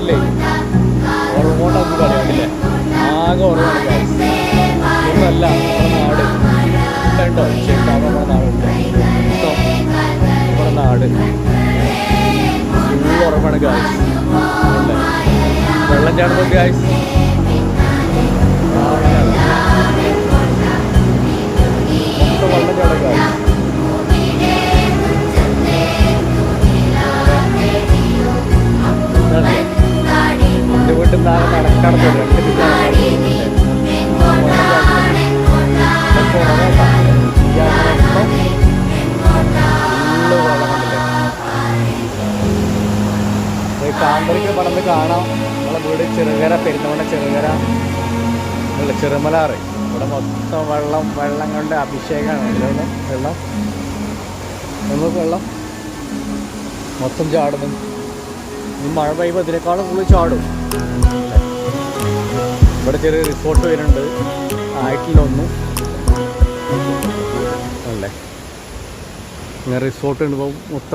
നാട്ടിലേ ഓർമ്മോട്ടൊന്നും കളിയാണില്ലേ, ആകെ ഓർമ്മയാണ് ഗൈസ്. ഒന്നല്ല നമ്മുടെ നാട് കണ്ടോ, ചെക്കാവ് നമ്മുടെ നാടുണ്ട് മൊത്തം, നമ്മുടെ നാട് ഫുൾ ഓർമ്മയാണ് ഗൈസ്. വെള്ളം ചാടുമ്പോൾ ഗൈസ് മൊത്തം വെള്ളം ചാടും ഗൈസ്. എൻ്റെ വീട്ടിൽ നിന്ന് നടക്കാൻ തോന്നും, 2 മിനിറ്റ് നടക്കാൻ തോന്നുന്നില്ലേ. ഫുള്ള് വെള്ളമല്ലേ. കാന്തളിക്ക് പടന്ന് കാണാം. നമ്മളെ വീട് ചെറുകര, പെരുന്തമണ്ണ ചെറുകര ചെറുമലാറ്. ഇവിടെ മൊത്തം വെള്ളം കൊണ്ട് അഭിഷേകമാണ്. ഇതിലൊന്ന് വെള്ളം മൊത്തം ചാടുന്നു. ഈ മഴ പെയ്യുമ്പോൾ ഇതിനേക്കാളും കൂടുതൽ ചാടും. ഇവിടെ ചെറിയ റിസോർട്ട് വരുന്നുണ്ട്, ആയിട്ടില്ല ഒന്നും അല്ലേ. ഇങ്ങനെ റിസോർട്ട് ഉണ്ട് മൊത്തം